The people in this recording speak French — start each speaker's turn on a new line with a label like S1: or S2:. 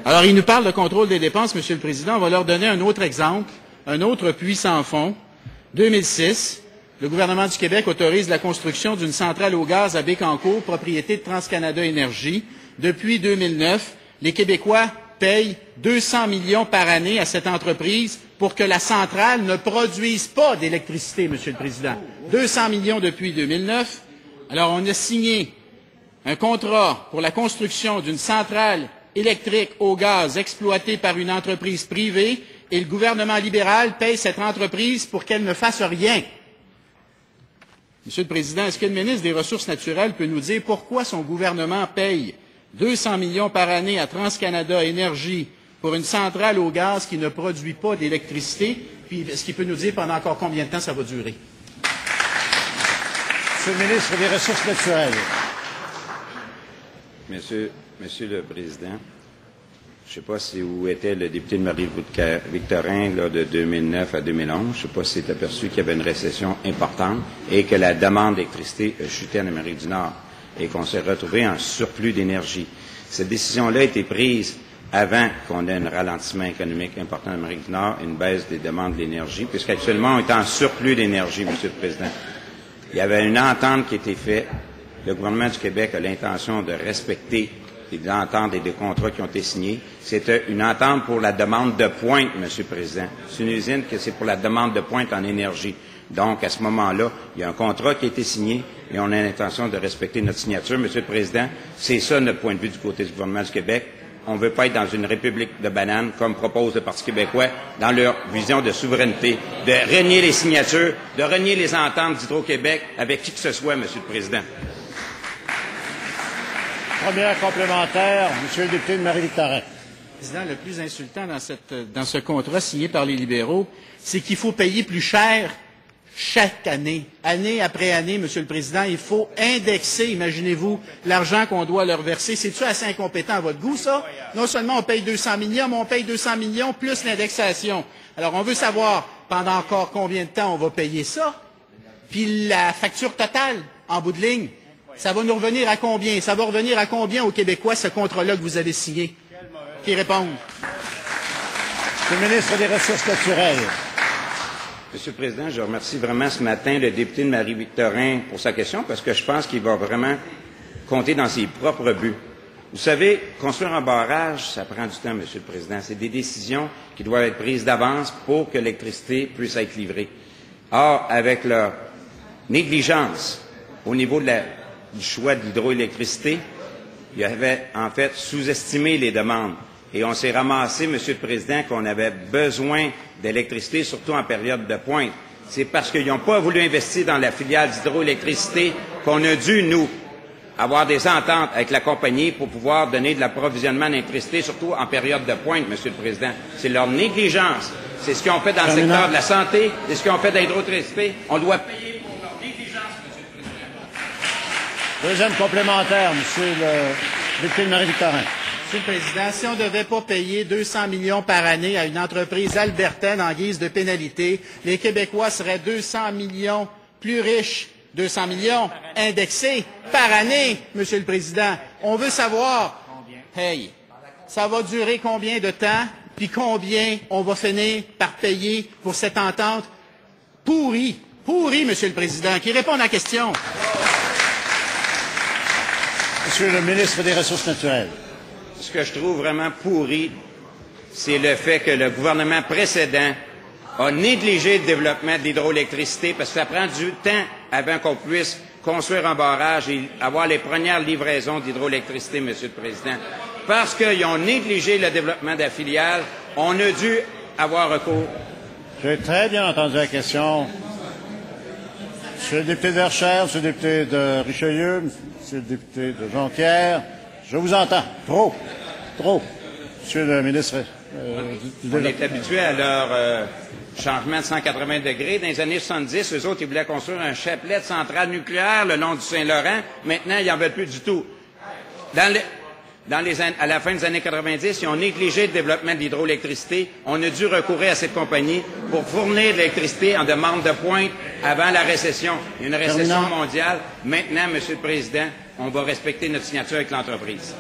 S1: Alors, il nous parle de contrôle des dépenses, Monsieur le Président. On va leur donner un autre exemple, un autre puits sans fond. 2006, le gouvernement du Québec autorise la construction d'une centrale au gaz à Bécancour, propriété de TransCanada Énergie. Depuis 2009, les Québécois payent 200 millions par année à cette entreprise pour que la centrale ne produise pas d'électricité, Monsieur le Président. 200 millions depuis 2009. Alors, on a signé un contrat pour la construction d'une centrale électrique au gaz exploitée par une entreprise privée et le gouvernement libéral paye cette entreprise pour qu'elle ne fasse rien. Monsieur le Président, est-ce que le ministre des Ressources naturelles peut nous dire pourquoi son gouvernement paye 200 millions par année à TransCanada Énergie pour une centrale au gaz qui ne produit pas d'électricité? Puis, est-ce qu'il peut nous dire pendant encore combien de temps ça va durer?
S2: Monsieur le ministre des Ressources naturelles.
S3: Monsieur le Président, je ne sais pas où était le député de Marie-Victorin de 2009 à 2011. Je ne sais pas s'il s'est aperçu qu'il y avait une récession importante et que la demande d'électricité a chuté en Amérique du Nord et qu'on s'est retrouvé en surplus d'énergie. Cette décision-là a été prise avant qu'on ait un ralentissement économique important en Amérique du Nord et une baisse des demandes de l'énergie, puisqu'actuellement, on est en surplus d'énergie, Monsieur le Président. Il y avait une entente qui a été faite. Le gouvernement du Québec a l'intention de respecter les ententes et des contrats qui ont été signés. C'était une entente pour la demande de pointe, Monsieur le Président. C'est une usine que c'est pour la demande de pointe en énergie. Donc, à ce moment-là, il y a un contrat qui a été signé et on a l'intention de respecter notre signature. Monsieur le Président, c'est ça notre point de vue du côté du gouvernement du Québec. On ne veut pas être dans une république de bananes, comme propose le Parti québécois, dans leur vision de souveraineté, de renier les signatures, de renier les ententes d'Hydro-Québec avec qui que ce soit, Monsieur le Président.
S2: Première complémentaire, Monsieur le député de Marie-Victorin.
S1: Président, le plus insultant dans ce contrat signé par les libéraux, c'est qu'il faut payer plus cher chaque année. Année après année, Monsieur le Président, il faut indexer, imaginez-vous, l'argent qu'on doit leur verser. C'est-tu assez incompétent à votre goût, ça? Non seulement on paye 200 millions, mais on paye 200 millions plus l'indexation. Alors, on veut savoir pendant encore combien de temps on va payer ça, puis la facture totale, en bout de ligne. Ça va nous revenir à combien? Ça va revenir à combien aux Québécois, ce contrat-là que vous avez signé? Qui répondent?
S2: Monsieur le ministre des Ressources naturelles.
S3: Monsieur le Président, je remercie vraiment ce matin le député de Marie-Victorin pour sa question parce que je pense qu'il va vraiment compter dans ses propres buts. Vous savez, construire un barrage, ça prend du temps, Monsieur le Président. C'est des décisions qui doivent être prises d'avance pour que l'électricité puisse être livrée. Or, avec leur négligence au niveau du choix de l'hydroélectricité, il avait en fait sous-estimé les demandes. Et on s'est ramassé, Monsieur le Président, qu'on avait besoin d'électricité, surtout en période de pointe. C'est parce qu'ils n'ont pas voulu investir dans la filiale d'hydroélectricité qu'on a dû, nous, avoir des ententes avec la compagnie pour pouvoir donner de l'approvisionnement d'électricité, surtout en période de pointe, Monsieur le Président. C'est leur négligence. C'est ce qu'ils ont fait dans le secteur de la santé, c'est ce qu'ils ont fait dans l'hydroélectricité. On doit payer pour leur négligence, Monsieur le Président.
S2: Deuxième complémentaire, Monsieur le député de Marie-Victorin.
S1: Monsieur le Président, si on ne devait pas payer 200 millions par année à une entreprise albertaine en guise de pénalité, les Québécois seraient 200 millions plus riches. 200 millions indexés par année, Monsieur le Président. On veut savoir, hey, ça va durer combien de temps, puis combien on va finir par payer pour cette entente pourrie, Monsieur le Président, qui répond à la question.
S2: Monsieur le ministre des Ressources naturelles.
S3: Ce que je trouve vraiment pourri, c'est le fait que le gouvernement précédent a négligé le développement de l'hydroélectricité parce que ça prend du temps avant qu'on puisse construire un barrage et avoir les premières livraisons d'hydroélectricité, Monsieur le Président. Parce qu'ils ont négligé le développement de la filiale, on a dû avoir recours.
S2: J'ai très bien entendu la question. Monsieur le député de Verchères, Monsieur le député de Richelieu, Monsieur le député de Jonquière, je vous entends. Trop. Monsieur le ministre
S3: On est habitué à leur changement de 180 degrés. Dans les années 70, eux autres, ils voulaient construire un chapelet de centrale nucléaire le long du Saint-Laurent. Maintenant, ils n'en veulent plus du tout. À la fin des années 90, ils ont négligé le développement de l'hydroélectricité. On a dû recourir à cette compagnie pour fournir de l'électricité en demande de pointe avant la récession. Une récession mondiale. Maintenant, Monsieur le Président, on va respecter notre signature avec l'entreprise.